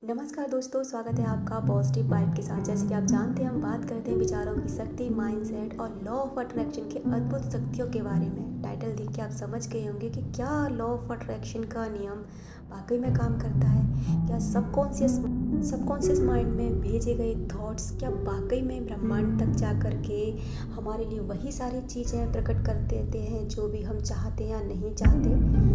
नमस्कार दोस्तों, स्वागत है आपका पॉजिटिव वाइब के साथ। जैसे कि आप जानते हैं, हम बात करते हैं विचारों की शक्ति, माइंडसेट और लॉ ऑफ अट्रैक्शन के अद्भुत शक्तियों के बारे में। टाइटल देख के आप समझ गए होंगे कि क्या लॉ ऑफ अट्रैक्शन का नियम वाकई में काम करता है। क्या सबकॉन्शियस माइंड में भेजे गए थॉट्स क्या वाकई में ब्रह्मांड तक जा कर के हमारे लिए वही सारी चीज़ें प्रकट कर देते हैं जो भी हम चाहते हैं या नहीं चाहते।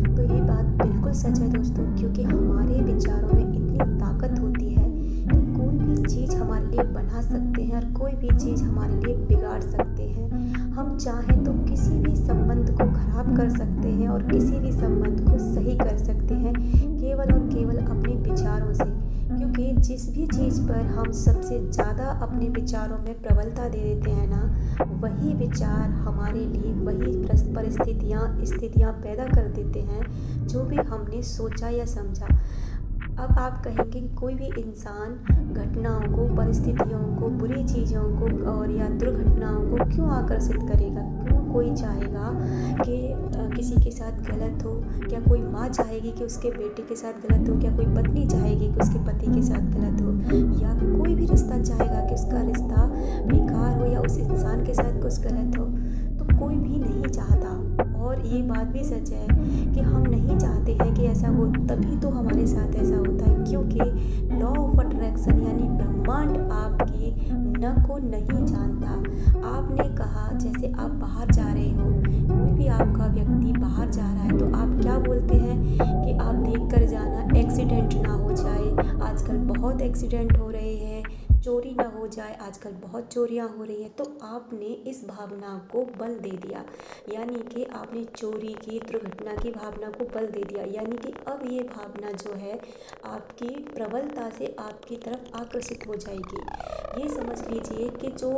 तो ये बात बिल्कुल सच है दोस्तों, क्योंकि हमारे विचारों में इतनी ताकत होती है कि कोई भी चीज़ हमारे लिए बना सकते हैं और कोई भी चीज़ हमारे लिए बिगाड़ सकते हैं। हम चाहें तो किसी भी संबंध को खराब कर सकते हैं और किसी भी संबंध को सही कर सकते हैं, केवल और केवल अपने विचारों से। क्योंकि जिस भी चीज़ पर हम सबसे ज़्यादा अपने विचारों में प्रबलता दे देते हैं ना, वही विचार हमारे लिए वही स्थितियाँ पैदा कर देते हैं जो भी हमने सोचा या समझा। अब आप कहेंगे कि कोई भी इंसान घटनाओं को, परिस्थितियों को, बुरी चीज़ों को और या दुर्घटनाओं को क्यों आकर्षित करेगा? क्यों कोई चाहेगा कि किसी के साथ गलत हो? क्या कोई माँ चाहेगी कि उसके बेटे के साथ गलत हो? क्या कोई पत्नी चाहेगी कि उसके पति के साथ गलत हो? या कोई भी रिश्ता चाहेगा कि उसका रिश्ता बेकार हो या उस इंसान के साथ कुछ गलत हो? तो कोई भी नहीं चाहता। और ये बात भी सच है कि हम नहीं चाहते हैं कि ऐसा हो, तभी तो हमारे साथ ऐसा होता है। क्योंकि लॉ ऑफ अट्रैक्शन यानी ब्रह्मांड आपकी न को नहीं जानता। आपने कहा, जैसे आप बाहर जा रहे हो, कोई भी आपका व्यक्ति बाहर जा रहा है तो आप क्या बोलते हैं कि आप देख कर जाना, एक्सीडेंट ना हो जाए। आजकल बहुत एक्सीडेंट हो रहे हैं, चोरी ना हो जाए, आजकल बहुत चोरियां हो रही हैं। तो आपने इस भावना को बल दे दिया, यानी कि आपने चोरी की, दुर्घटना की भावना को बल दे दिया। यानी कि अब ये भावना जो है आपकी प्रबलता से आपकी तरफ आकर्षित हो जाएगी। ये समझ लीजिए कि जो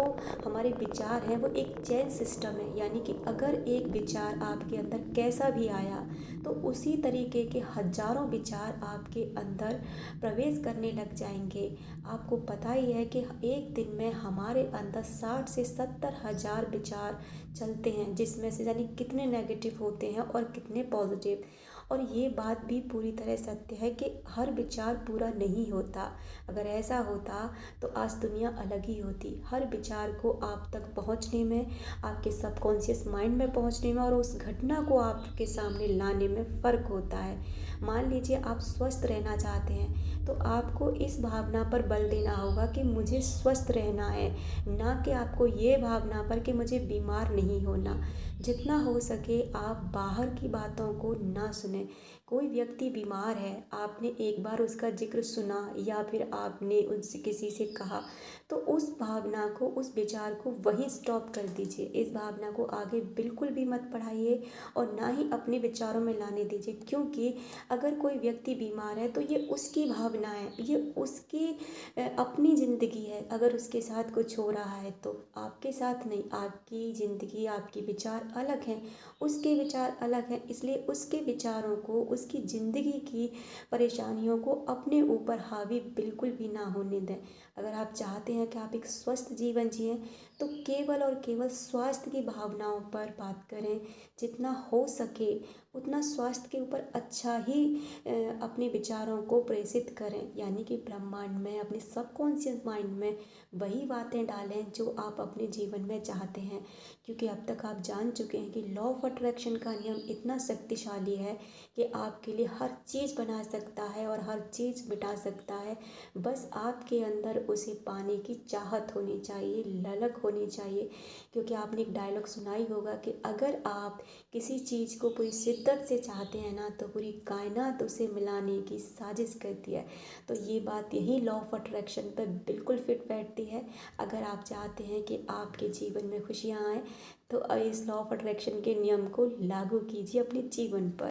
हमारे विचार हैं वो एक चेन सिस्टम है। यानी कि अगर एक विचार आपके अंदर कैसा भी आया तो उसी तरीके के हजारों विचार आपके अंदर प्रवेश करने लग जाएंगे। आपको पता ही है कि एक दिन में हमारे अंदर 60 से 70 हज़ार विचार चलते हैं, जिसमें से जानी कितने नेगेटिव होते हैं और कितने पॉजिटिव। और ये बात भी पूरी तरह सत्य है कि हर विचार पूरा नहीं होता। अगर ऐसा होता तो आज दुनिया अलग ही होती। हर विचार को आप तक पहुंचने में, आपके सबकॉन्शियस माइंड में पहुंचने में और उस घटना को आपके सामने लाने में फ़र्क होता है। मान लीजिए आप स्वस्थ रहना चाहते हैं तो आपको इस भावना पर बल देना होगा कि मुझे स्वस्थ रहना है, ना कि आपको ये भावना पर कि मुझे बीमार नहीं होना। जितना हो सके आप बाहर की बातों को ना सुने। कोई व्यक्ति बीमार है, आपने एक बार उसका जिक्र सुना या फिर आपने उनसे किसी से कहा, तो उस भावना को, उस विचार को वहीं स्टॉप कर दीजिए। इस भावना को आगे बिल्कुल भी मत बढ़ाइए और ना ही अपने विचारों में लाने दीजिए। क्योंकि अगर कोई व्यक्ति बीमार है तो ये उसकी भावना है, ये उसकी अपनी ज़िंदगी है। अगर उसके साथ कुछ हो रहा है तो आपके साथ नहीं, आपकी ज़िंदगी, आपके विचार अलग हैं, उसके विचार अलग हैं। इसलिए उसके विचारों को, उसकी ज़िंदगी की परेशानियों को अपने ऊपर हावी बिल्कुल भी ना होने दें। अगर आप चाहते हैं कि आप एक स्वस्थ जीवन जिएं तो केवल और केवल स्वास्थ्य की भावनाओं पर बात करें। जितना हो सके उतना स्वास्थ्य के ऊपर अच्छा ही अपने विचारों को प्रेषित करें। यानी कि ब्रह्मांड में, अपने सबकॉन्शियस माइंड में वही बातें डालें जो आप अपने जीवन में चाहते हैं। क्योंकि अब तक आप जान चुके हैं कि लॉ ऑफ अट्रैक्शन का नियम इतना शक्तिशाली है कि आपके लिए हर चीज़ बना सकता है और हर चीज़ मिटा सकता है। बस आपके अंदर उसे पाने की चाहत होनी चाहिए, ललक होनी चाहिए। क्योंकि आपने एक डायलॉग सुना ही होगा कि अगर आप किसी चीज़ को पूरी शिद्दत से चाहते हैं ना, तो पूरी कायनात उसे मिलाने की साजिश करती है। तो ये बात यही लॉ ऑफ अट्रैक्शन पर बिल्कुल फिट बैठती है। अगर आप चाहते हैं कि आपके जीवन में खुशियाँ आएँ तो इस लॉ ऑफ अट्रैक्शन के नियम को लागू कीजिए अपने जीवन पर।